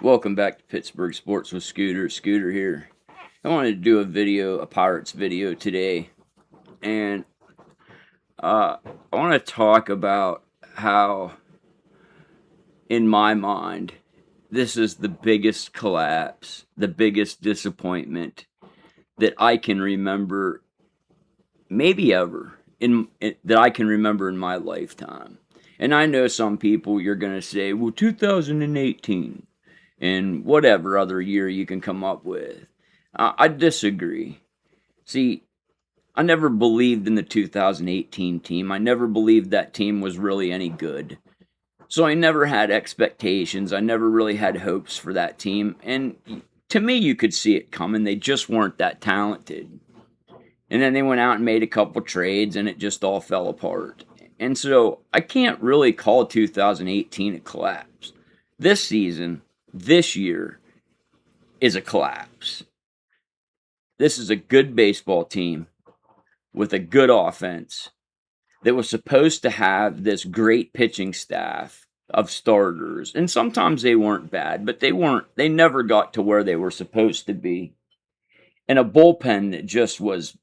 Welcome back to Pittsburgh Sports with Scooter. Scooter here. I wanted to do a Pirates video today, and I want to talk about how, in my mind, this is the biggest collapse, the biggest disappointment that I can remember, maybe ever, that I can remember in my lifetime. And I know some people you're going to say, well, 2018. And whatever other year you can come up with. I disagree. See, I never believed in the 2018 team. I never believed that team was really any good. So I never had expectations. I never really had hopes for that team. And to me, you could see it coming. They just weren't that talented. And then they went out and made a couple trades, and it just all fell apart. And so I can't really call 2018 a collapse. This season, this year, is a collapse. This is a good baseball team with a good offense that was supposed to have this great pitching staff of starters. And sometimes they weren't bad, but they never got to where they were supposed to be. And a bullpen that just was,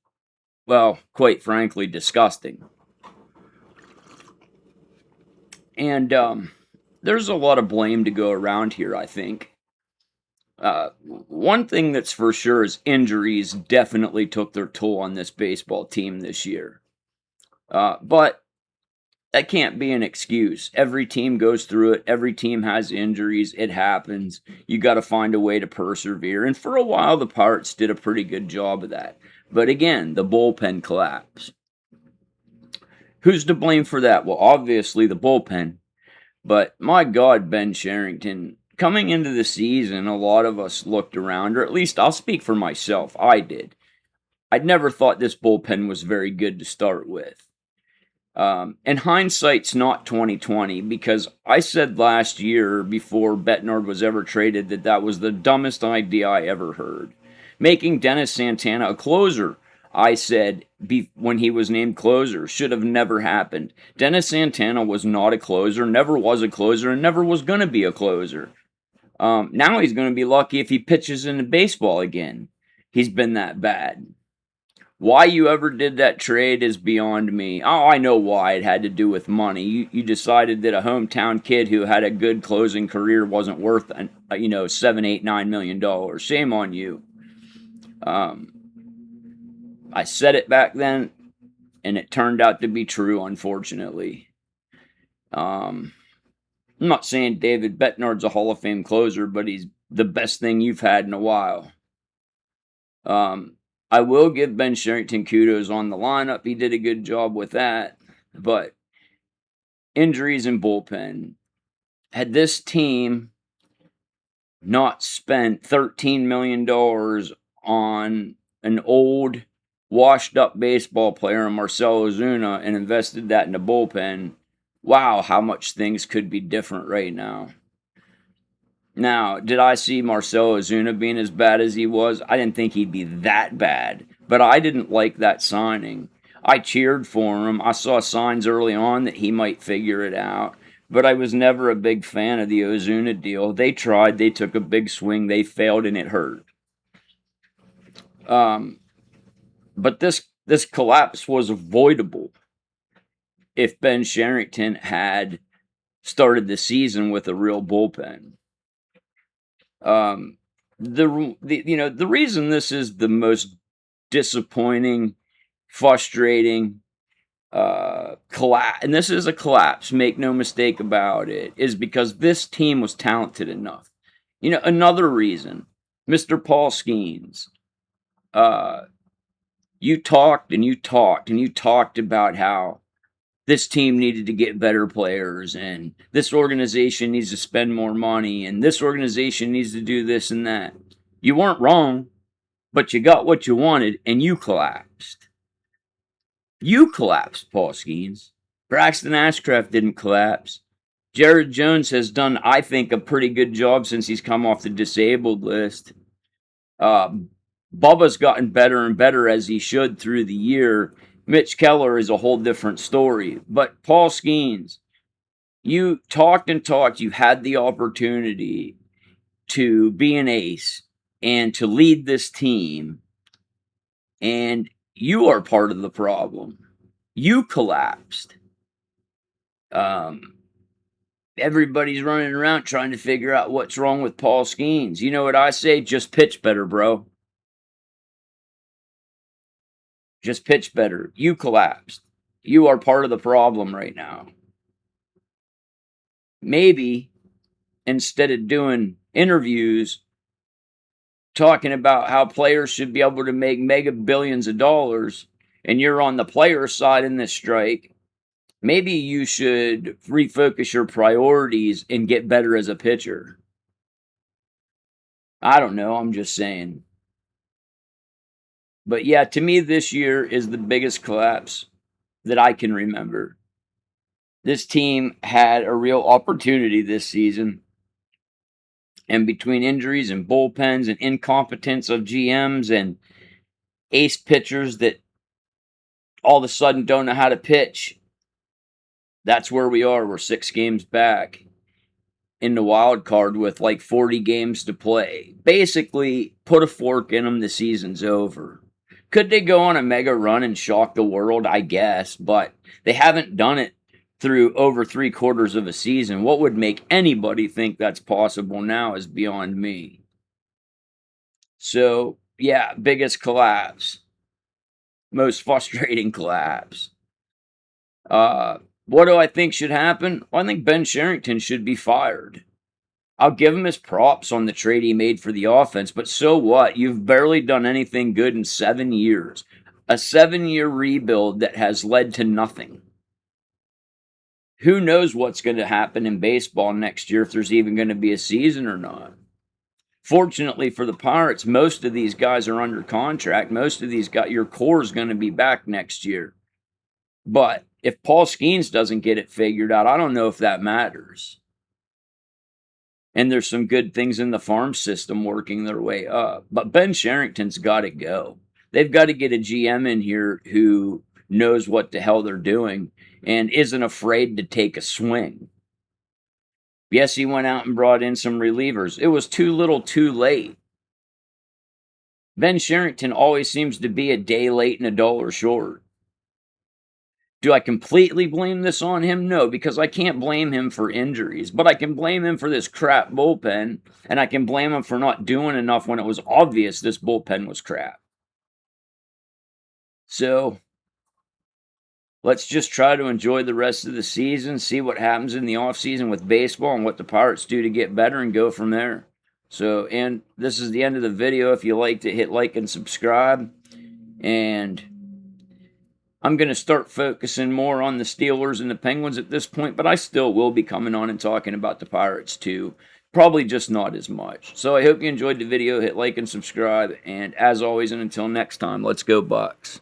well, quite frankly, disgusting. And there's a lot of blame to go around here, I think. One thing that's for sure is injuries definitely took their toll on this baseball team this year. But that can't be an excuse. Every team goes through it. Every team has injuries. It happens. You got to find a way to persevere. And for a while, the Pirates did a pretty good job of that. But again, the bullpen collapsed. Who's to blame for that? Well, obviously the bullpen. But my God, Ben Cherrington, coming into the season, a lot of us looked around, or at least I'll speak for myself. I did. I'd never thought this bullpen was very good to start with. And hindsight's not 2020, because I said last year before Betnard was ever traded that was the dumbest idea I ever heard. Making Dennis Santana a closer, I said when he was named closer, should have never happened. Dennis Santana was not a closer, never was a closer, and never was going to be a closer. Now he's going to be lucky if he pitches into baseball again. He's been that bad. Why you ever did that trade is beyond me. Oh, I know why. It had to do with money. You decided that a hometown kid who had a good closing career wasn't worth, $7, $8, $9 million. Shame on you. I said it back then, and it turned out to be true, unfortunately. I'm not saying David Betnard's a Hall of Fame closer, but he's the best thing you've had in a while. I will give Ben Cherrington kudos on the lineup. He did a good job with that. But injuries and bullpen. Had this team not spent $13 million on an old, washed-up baseball player, Marcell Ozuna, and invested that in the bullpen, wow, how much things could be different right now. Now, did I see Marcell Ozuna being as bad as he was? I didn't think he'd be that bad, but I didn't like that signing. I cheered for him. I saw signs early on that he might figure it out, but I was never a big fan of the Ozuna deal. They tried, they took a big swing, they failed, and it hurt. But this collapse was avoidable if Ben Cherrington had started the season with a real bullpen. The reason this is the most disappointing, frustrating collapse, and this is a collapse, make no mistake about it, is because this team was talented enough. Another reason, Mr. Paul Skeens, you talked and you talked and you talked about how this team needed to get better players, and this organization needs to spend more money, and this organization needs to do this and that. You weren't wrong, but you got what you wanted, and you collapsed. You collapsed, Paul Skeens. Braxton Ashcraft didn't collapse. Jared Jones has done, I think, a pretty good job since he's come off the disabled list. Bubba's gotten better and better, as he should, through the year. Mitch Keller is a whole different story. But Paul Skeens, you talked and talked. You had the opportunity. to be an ace and to lead this team, and you are part of the problem. You collapsed. Everybody's running around trying to figure out what's wrong with Paul Skeens. You know what I say? Just pitch better, bro. Just pitch better. You collapsed. You are part of the problem right now. Maybe instead of doing interviews talking about how players should be able to make mega billions of dollars and you're on the player side in this strike, maybe you should refocus your priorities and get better as a pitcher. I don't know. I'm just saying. But yeah, to me, this year is the biggest collapse that I can remember. This team had a real opportunity this season. And between injuries and bullpens and incompetence of GMs and ace pitchers that all of a sudden don't know how to pitch, that's where we are. We're 6 games back in the wild card with like 40 games to play. Basically, put a fork in them, the season's over. Could they go on a mega run and shock the world? I guess, but they haven't done it through over 3/4 of a season. What would make anybody think that's possible now is beyond me. So, yeah, biggest collapse. Most frustrating collapse. What do I think should happen? Well, I think Ben Cherrington should be fired. I'll give him his props on the trade he made for the offense, but so what? You've barely done anything good in 7 years. A 7-year rebuild that has led to nothing. Who knows what's going to happen in baseball next year, if there's even going to be a season or not. Fortunately for the Pirates, most of these guys are under contract. Most of these guys, your core is going to be back next year. But if Paul Skeens doesn't get it figured out, I don't know if that matters. And there's some good things in the farm system working their way up. But Ben Cherrington's got to go. They've got to get a GM in here who knows what the hell they're doing and isn't afraid to take a swing. Yes, he went out and brought in some relievers. It was too little too late. Ben Cherrington always seems to be a day late and a dollar short. Do I completely blame this on him? No, because I can't blame him for injuries. But I can blame him for this crap bullpen, and I can blame him for not doing enough when it was obvious this bullpen was crap. So, let's just try to enjoy the rest of the season, see what happens in the offseason with baseball and what the Pirates do to get better and go from there. So, and this is the end of the video. If you liked it, hit like and subscribe. And I'm going to start focusing more on the Steelers and the Penguins at this point, but I still will be coming on and talking about the Pirates too. Probably just not as much. So I hope you enjoyed the video. Hit like and subscribe. And as always, and until next time, let's go Bucks.